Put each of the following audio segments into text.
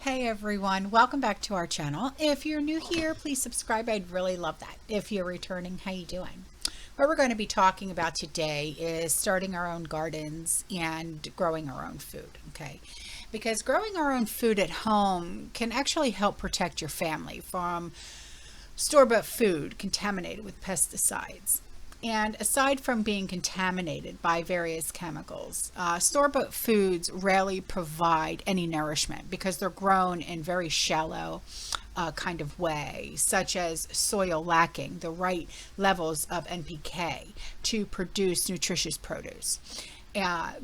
Hey everyone, welcome back to our channel. If you're new here, please subscribe. I'd really love that. If you're returning, how you doing? What we're going to be talking about today is starting our own gardens and growing our own food, okay? Because growing our own food at home can actually help protect your family from store-bought food contaminated with pesticides. And aside from being contaminated by various chemicals, store-bought foods rarely provide any nourishment because they're grown in very shallow kind of way, such as soil lacking the right levels of NPK to produce nutritious produce,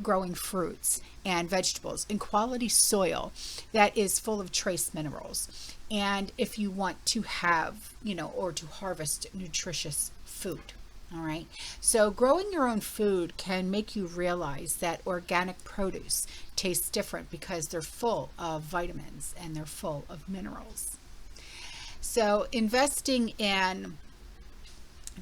growing fruits and vegetables in quality soil that is full of trace minerals. And if you want to have, or to harvest nutritious food. All right. So growing your own food can make you realize that organic produce tastes different because they're full of vitamins and they're full of minerals. So investing in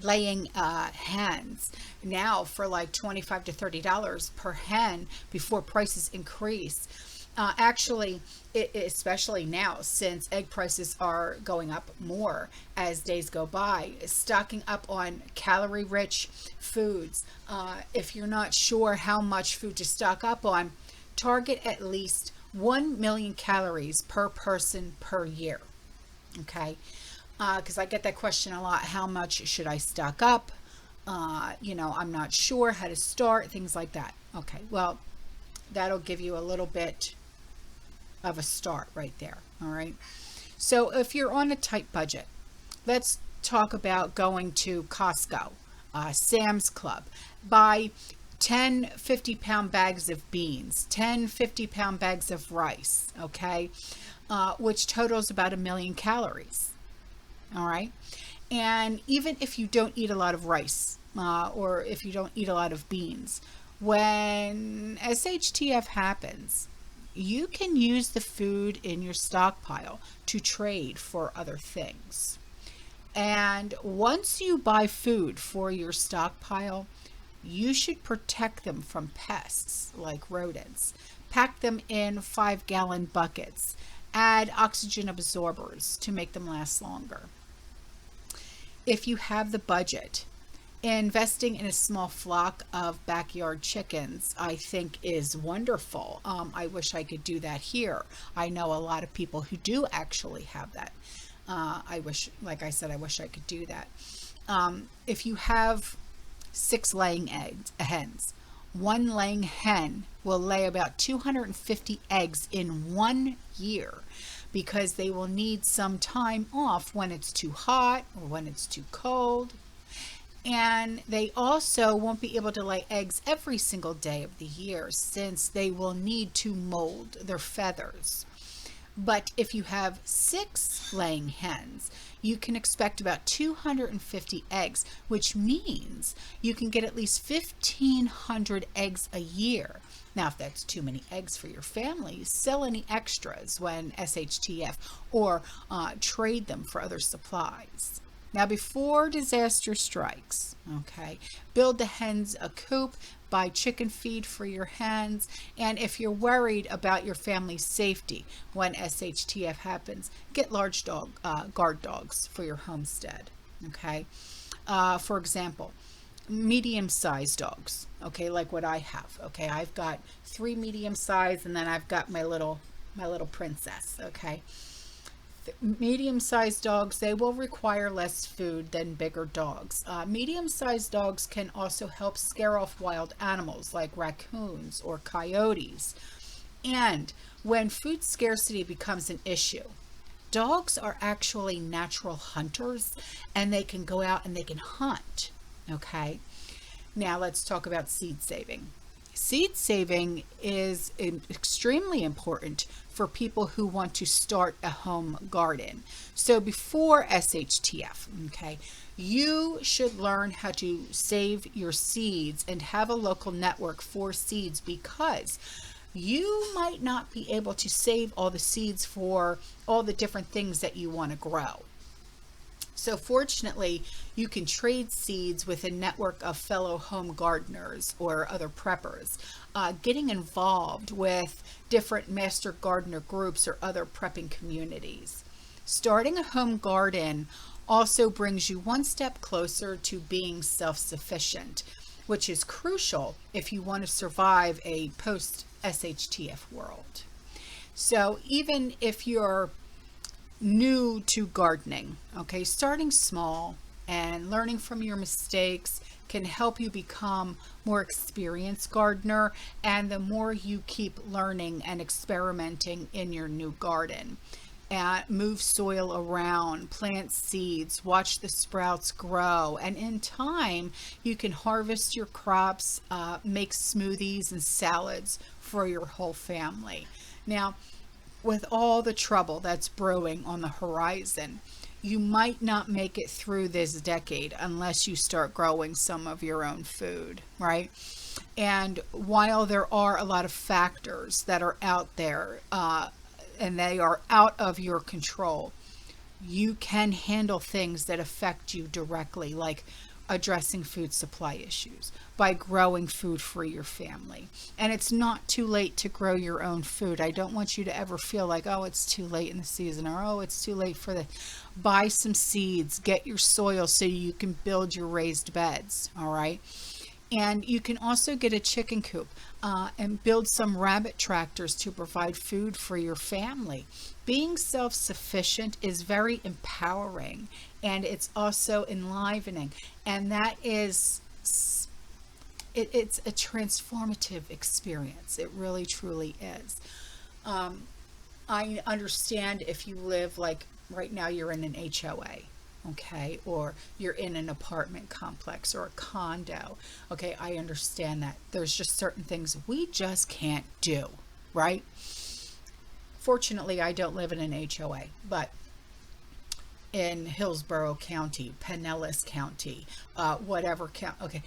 laying hens now for like $25 to $30 per hen before prices increase. Actually, especially now since egg prices are going up more as days go by, stocking up on calorie-rich foods. If you're not sure how much food to stock up on, target at least 1 million calories per person per year. Okay, because I get that question a lot. How much should I stock up? I'm not sure how to start, things like that. Okay, well, that'll give you a little bit of a start right there. All right. So if you're on a tight budget, let's talk about going to Costco, Sam's Club, buy 10 50-pound bags of beans, 10 50-pound bags of rice, okay, which totals about 1 million calories. All right. And even if you don't eat a lot of rice, or if you don't eat a lot of beans, when SHTF happens, you can use the food in your stockpile to trade for other things. And once you buy food for your stockpile, you should protect them from pests like rodents. Pack them in 5-gallon buckets. Add oxygen absorbers to make them last longer. If you have the budget, investing in a small flock of backyard chickens, I think, is wonderful. I wish I could do that here. I know a lot of people who do actually have that. I wish, like I said, I wish I could do that. If you have 6 laying hens, 1 laying hen will lay about 250 eggs in 1 year, because they will need some time off when it's too hot or when it's too cold. And they also won't be able to lay eggs every single day of the year, since they will need to mold their feathers. But if you have 6 laying hens, you can expect about 250 eggs, which means you can get at least 1,500 eggs a year. Now, if that's too many eggs for your family, sell any extras when SHTF, or trade them for other supplies. Now, before disaster strikes, okay, build the hens a coop, buy chicken feed for your hens, and if you're worried about your family's safety when SHTF happens, get large guard dogs for your homestead, okay? For example, medium-sized dogs, okay, like what I have, okay? I've got 3 medium-sized, and then I've got my little princess, okay? Medium-sized dogs, they will require less food than bigger dogs. Medium-sized dogs can also help scare off wild animals like raccoons or coyotes. And when food scarcity becomes an issue, dogs are actually natural hunters, and they can go out and they can hunt. Okay, now let's talk about seed saving. Seed saving is extremely important for people who want to start a home garden. So before SHTF, okay, you should learn how to save your seeds and have a local network for seeds, because you might not be able to save all the seeds for all the different things that you want to grow. So fortunately, you can trade seeds with a network of fellow home gardeners or other preppers. Getting involved with different master gardener groups or other prepping communities. Starting a home garden also brings you one step closer to being self-sufficient, which is crucial if you want to survive a post-SHTF world. So even if you're new to gardening, okay, starting small and learning from your mistakes can help you become more experienced gardener, and the more you keep learning and experimenting in your new garden. Move soil around, plant seeds, watch the sprouts grow, and in time you can harvest your crops, make smoothies and salads for your whole family. Now, with all the trouble that's brewing on the horizon, you might not make it through this decade unless you start growing some of your own food, right? And while there are a lot of factors that are out there, and they are out of your control, you can handle things that affect you directly, like addressing food supply issues by growing food for your family. And it's not too late to grow your own food. I don't want you to ever feel like, oh, it's too late in the season, or oh, it's too late for the. Buy some seeds, get your soil so you can build your raised beds, all right? And you can also get a chicken coop and build some rabbit tractors to provide food for your family. Being self-sufficient is very empowering, and it's also enlivening. And that is, it's a transformative experience. It really, truly is. I understand if you live, like right now you're in an HOA. Okay, or you're in an apartment complex or a condo. Okay, I understand that. There's just certain things we just can't do, right? Fortunately, I don't live in an HOA, but in Hillsborough County, Pinellas County, whatever county. Okay,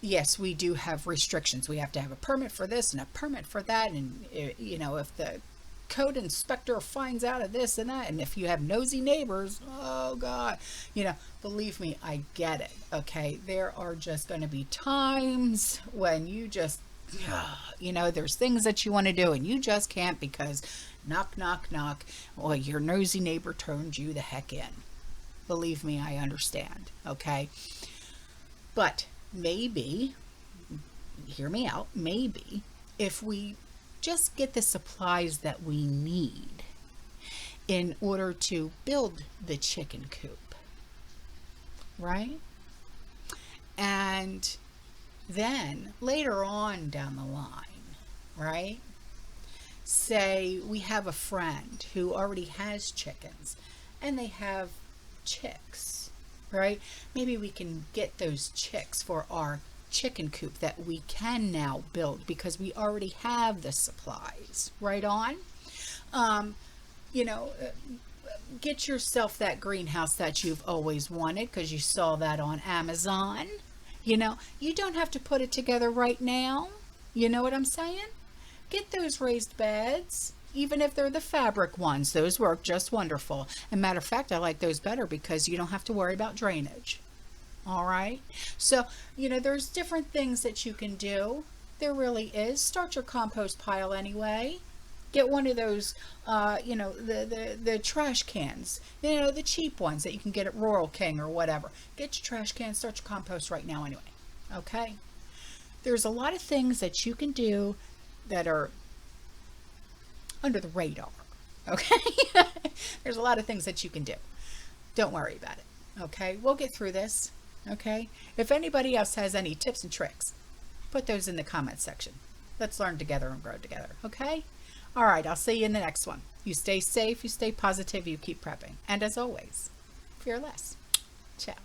yes, we do have restrictions. We have to have a permit for this and a permit for that, and you know, if the code inspector finds out of this and that, and if you have nosy neighbors, oh God, you know, believe me, I get it. Okay, there are just going to be times when you just, you know, there's things that you want to do and you just can't because knock, knock, knock, well, your nosy neighbor turned you the heck in. Believe me, I understand. Okay, but maybe, hear me out, maybe if we just get the supplies that we need in order to build the chicken coop, right? And then later on down the line, right? Say we have a friend who already has chickens and they have chicks, right? Maybe we can get those chicks for our chicken coop that we can now build because we already have the supplies. Right on. You know, get yourself that greenhouse that you've always wanted because you saw that on Amazon. You know, you don't have to put it together right now. You know what I'm saying? Get those raised beds, even if they're the fabric ones. Those work just wonderful. And matter of fact, I like those better because you don't have to worry about drainage. All right. So, you know, there's different things that you can do. There really is. Start your compost pile anyway. Get one of those, you know, the trash cans, you know, the cheap ones that you can get at Rural King or whatever. Get your trash can, start your compost right now anyway. Okay. There's a lot of things that you can do that are under the radar. Okay. There's a lot of things that you can do. Don't worry about it. Okay. We'll get through this. Okay, if anybody else has any tips and tricks, put those in the comment section. Let's learn together and grow together. Okay, all right, I'll see you in the next one. You stay safe, you stay positive, you keep prepping, and as always, fearless. Ciao.